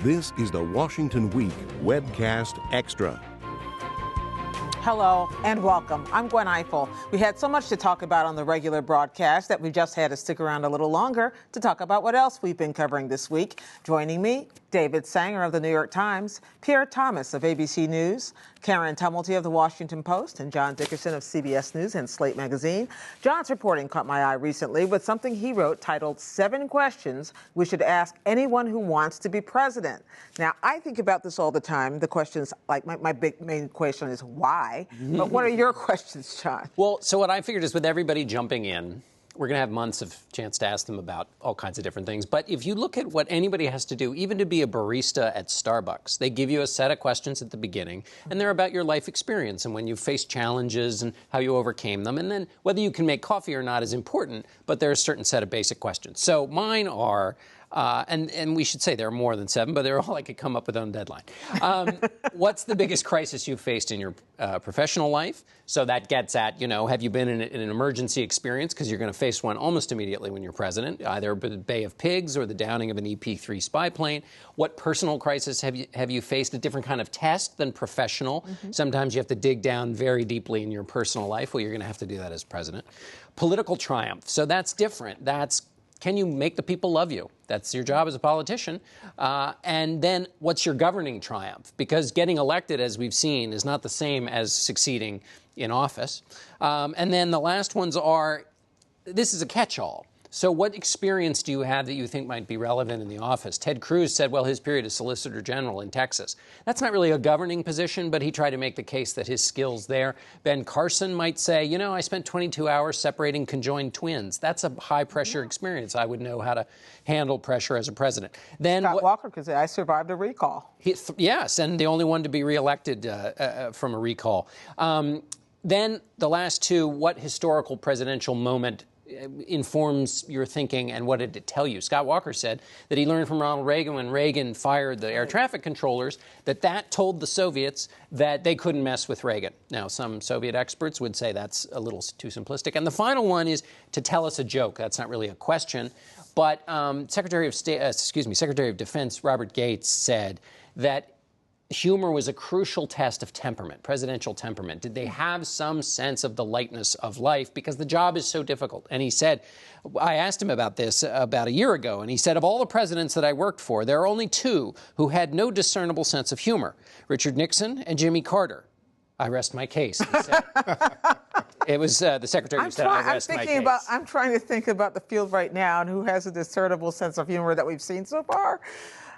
This is the Washington Week Webcast Extra. Hello and welcome. I'm Gwen Eiffel. We had so much to talk about on the regular broadcast that we just had to stick around a little longer to talk about what else we've been covering this week. Joining me, David Sanger of the New York Times, Pierre Thomas of ABC News, Karen Tumulty of the Washington Post, and John Dickerson of CBS News and Slate Magazine. John's reporting caught my eye recently with something he wrote titled 7 Questions We Should Ask Anyone Who Wants to Be President. Now, I think about this all the time. The questions, like my big main question is why? But what are your questions, John? Well, so what I figured is with everybody jumping in, we're going to have months of chance to ask them about all kinds of different things. But if you look at what anybody has to do, even to be a barista at Starbucks, they give you a set of questions at the beginning, and they're about your life experience and when you faced challenges and how you overcame them. And then whether you can make coffee or not is important, but there's a certain set of basic questions. So mine are... and we should say there are more than 7, but they're all I could come up with on deadline. What's the biggest crisis you've faced in your professional life? So that gets at, have you been in an emergency experience? Because you're going to face one almost immediately when you're president, either the Bay of Pigs or the downing of an EP-3 spy plane. What personal crisis have you faced? A different kind of test than professional. Mm-hmm. Sometimes you have to dig down very deeply in your personal life. Well, you're going to have to do that as president. Political triumph. So that's different. Can you make the people love you? That's your job as a politician. And then what's your governing triumph? Because getting elected, as we've seen, is not the same as succeeding in office. And then the last ones are, this is a catch-all. So what experience do you have that you think might be relevant in the office? Ted Cruz said, well, his period as Solicitor General in Texas. That's not really a governing position, but he tried to make the case that his skills there. Ben Carson might say, I spent 22 hours separating conjoined twins. That's a high-pressure experience. I would know how to handle pressure as a president. Then Scott Walker could say, I survived a recall. Yes, and the only one to be reelected from a recall. Then the last 2, what historical presidential moment informs your thinking, and what did it tell you? Scott Walker said that he learned from Ronald Reagan when Reagan fired the air traffic controllers that told the Soviets that they couldn't mess with Reagan. Now, some Soviet experts would say that's a little too simplistic. And the final one is to tell us a joke. That's not really a question, but Secretary of Defense Robert Gates said that humor was a crucial test of temperament, presidential temperament. Did they have some sense of the lightness of life? Because the job is so difficult. And he said, I asked him about this about a year ago, and he said, of all the presidents that I worked for, there are only 2 who had no discernible sense of humor, Richard Nixon and Jimmy Carter. I rest my case, he said. It was the secretary who said, I rest my case. I'm trying to think about the field right now and who has a discernible sense of humor that we've seen so far.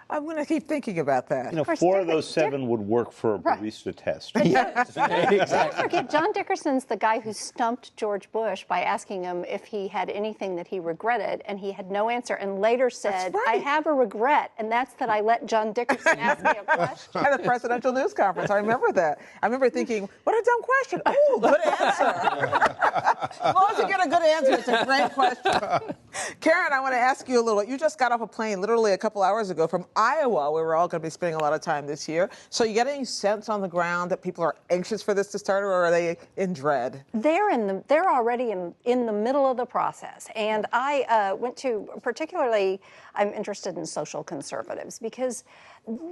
I'm going to keep thinking about that. 4 of those 7 would work for a barista test. Yes, exactly. Don't forget, John Dickerson's the guy who stumped George Bush by asking him if he had anything that he regretted, and he had no answer, and later said, I have a regret, and that's that I let John Dickerson ask me a question. At a presidential news conference. I remember that. I remember thinking, what a dumb question. Oh, good answer. As long as you get a good answer, it's a great question. Karen, I want to ask you a little. You just got off a plane literally a couple hours ago from Iowa, where we're all going to be spending a lot of time this year. So you get any sense on the ground that people are anxious for this to start, or are they in dread? They're already in the middle of the process. And I went to, particularly, I'm interested in social conservatives because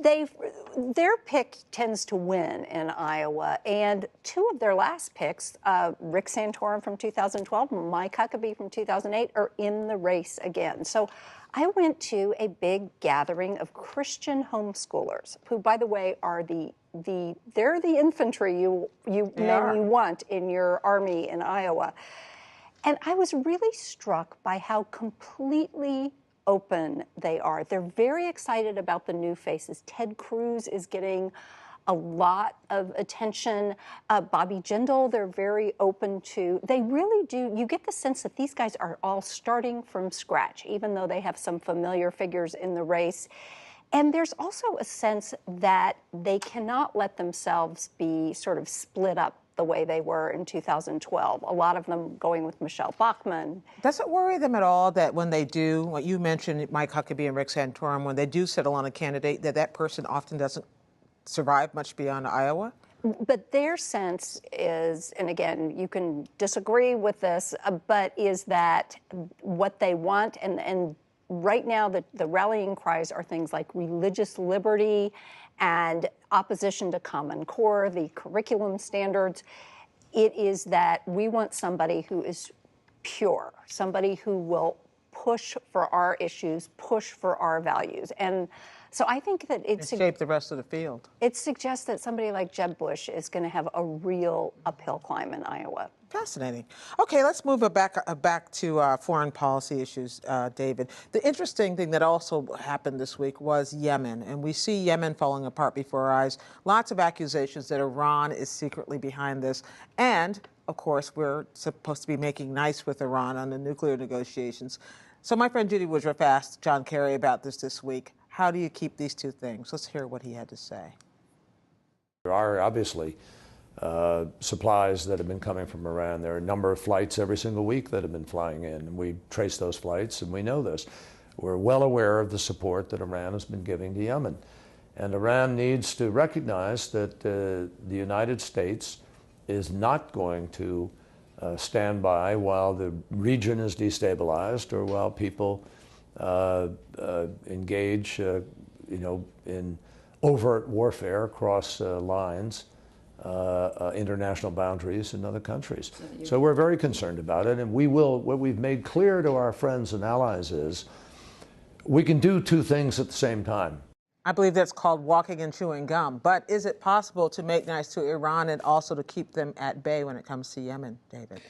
their pick tends to win in Iowa. And 2 of their last picks, Rick Santorum from 2012 and Mike Huckabee from 2008, are in the race again. So I went to a big gathering of Christian homeschoolers, who, by the way, are they're the infantry you want in your army in Iowa. And I was really struck by how completely open they are. They're very excited about the new faces. Ted Cruz is getting a lot of attention. Bobby Jindal, they're very open to. They really do. You get the sense that these guys are all starting from scratch, even though they have some familiar figures in the race. And there's also a sense that they cannot let themselves be sort of split up the way they were in 2012. A lot of them going with Michelle Bachmann. Does it worry them at all that when they do, what you mentioned, Mike Huckabee and Rick Santorum, when they do settle on a candidate, that person often doesn't survive much beyond Iowa? But their sense is, and again, you can disagree with this, but is that what they want and right now the rallying cries are things like religious liberty and opposition to Common Core, the curriculum standards. It is that we want somebody who is pure, somebody who will push for our issues, push for our values. And so I think that shape the rest of the field. It suggests that somebody like Jeb Bush is going to have a real uphill climb in Iowa. Fascinating. Okay, let's move back to foreign policy issues, David. The interesting thing that also happened this week was Yemen, and we see Yemen falling apart before our eyes. Lots of accusations that Iran is secretly behind this, and of course, we're supposed to be making nice with Iran on the nuclear negotiations. So my friend Judy Woodruff asked John Kerry about this week. How do you keep these two things? Let's hear what he had to say. There are obviously supplies that have been coming from Iran. There are a number of flights every single week that have been flying in, and we trace those flights, and we know this. We're well aware of the support that Iran has been giving to Yemen. And Iran needs to recognize that the United States is not going to stand by while the region is destabilized or while people engage, in overt warfare across lines, international boundaries in other countries. So we're very concerned about it, and what we've made clear to our friends and allies is we can do two things at the same time. I believe that's called walking and chewing gum. But is it possible to make nice to Iran and also to keep them at bay when it comes to Yemen, David?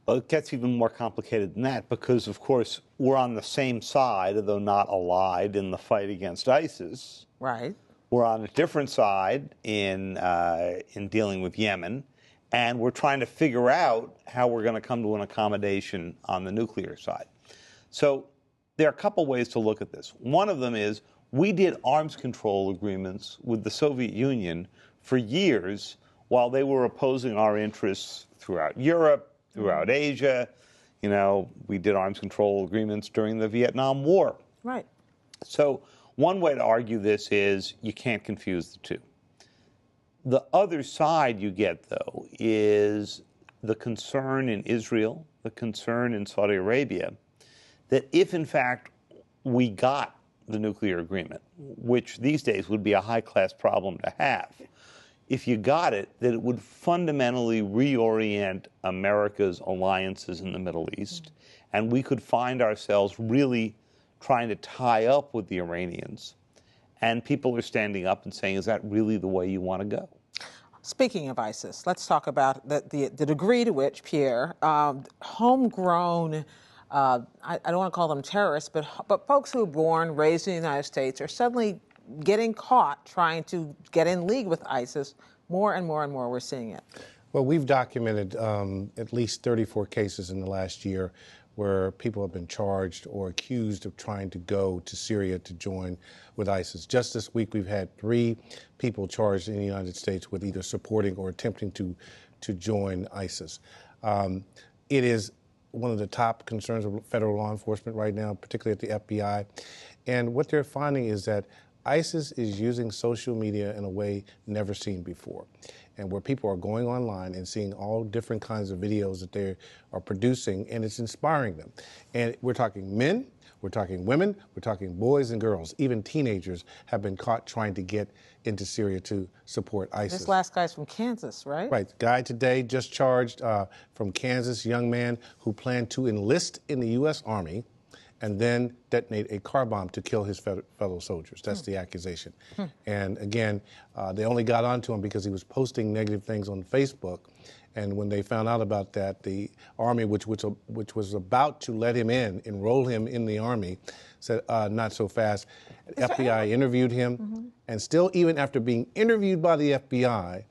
Well, it gets even more complicated than that because, of course, we're on the same side, although not allied, in the fight against ISIS. Right. We're on a different side in dealing with Yemen, and we're trying to figure out how we're going to come to an accommodation on the nuclear side. So there are a couple ways to look at this. One of them is we did arms control agreements with the Soviet Union for years while they were opposing our interests throughout Europe, throughout Asia. You know, we did arms control agreements during the Vietnam War. Right. So one way to argue this is you can't confuse the two. The other side you get, though, is the concern in Israel, the concern in Saudi Arabia, that if, in fact, we got the nuclear agreement, which these days would be a high-class problem to have, if you got it, that it would fundamentally reorient America's alliances in the Middle East, and we could find ourselves really trying to tie up with the Iranians. And people are standing up and saying, is that really the way you want to go? Speaking of ISIS, let's talk about the degree to which, Pierre, homegrown, I don't want to call them terrorists, but folks who are born, raised in the United States are suddenly getting caught trying to get in league with ISIS. More and more and more we're seeing it. Well, we've documented at least 34 cases in the last year where people have been charged or accused of trying to go to Syria to join with ISIS. Just this week, we've had 3 people charged in the United States with either supporting or attempting to join ISIS. It is one of the top concerns of federal law enforcement right now, particularly at the FBI. And what they're finding is that ISIS is using social media in a way never seen before, and where people are going online and seeing all different kinds of videos that they are producing, and it's inspiring them. And we're talking men, we're talking women, we're talking boys and girls. Even teenagers have been caught trying to get into Syria to support ISIS. This last guy's from Kansas, right? Right. The guy today just charged from Kansas, young man who planned to enlist in the U.S. Army and then detonate a car bomb to kill his fellow soldiers. That's the accusation. And again, they only got onto him because he was posting negative things on Facebook. And when they found out about that, the Army, which was about to let him enroll him in the Army, said, not so fast. FBI interviewed him, and still, even after being interviewed by the FBI,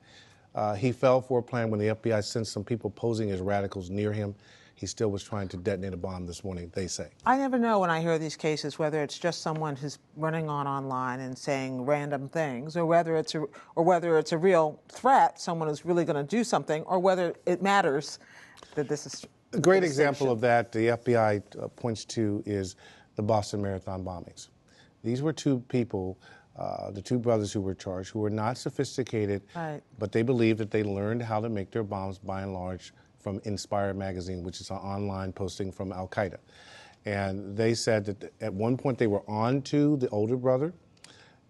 he fell for a plan when the FBI sent some people posing as radicals near him. He still was trying to detonate a bomb this morning, they say. I never know when I hear these cases whether it's just someone who's running online and saying random things, or whether it's a real threat, someone who's really going to do something, or whether it matters that this is a great example of that. The FBI points to is the Boston Marathon bombings. These were 2 people, the 2 brothers who were charged, who were not sophisticated, right, but they believed that they learned how to make their bombs by and large from Inspire magazine, which is an online posting from Al-Qaeda. And they said that at one point they were on to the older brother,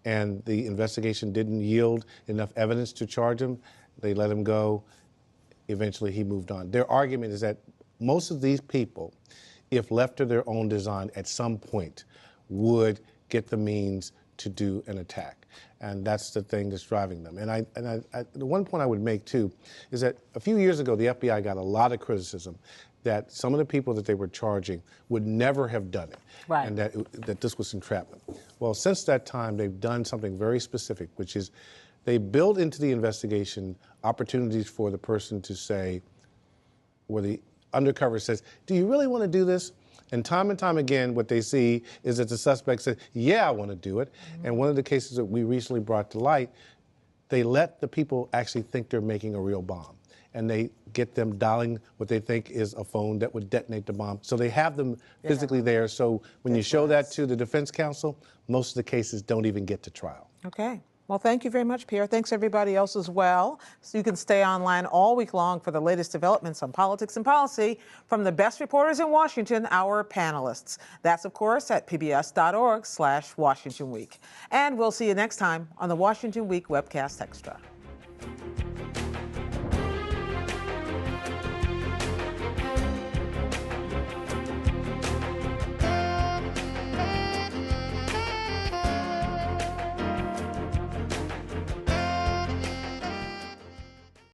and the investigation didn't yield enough evidence to charge him. They let him go. Eventually, he moved on. Their argument is that most of these people, if left to their own design, at some point would get the means to do an attack. And that's the thing that's driving them. And the one point I would make, too, is that a few years ago, the FBI got a lot of criticism that some of the people that they were charging would never have done it, right, and that this was entrapment. Well, since that time, they've done something very specific, which is they build into the investigation opportunities for the person to say, where the undercover says, do you really want to do this? And time again, what they see is that the suspect says, yeah, I want to do it. Mm-hmm. And one of the cases that we recently brought to light, they let the people actually think they're making a real bomb. And they get them dialing what they think is a phone that would detonate the bomb. So they have them physically there. So when you show that to the defense counsel, most of the cases don't even get to trial. Okay. Well, thank you very much, Pierre. Thanks, everybody else, as well. So you can stay online all week long for the latest developments on politics and policy from the best reporters in Washington, our panelists. That's, of course, at pbs.org/Washington Week. And we'll see you next time on the Washington Week Webcast Extra.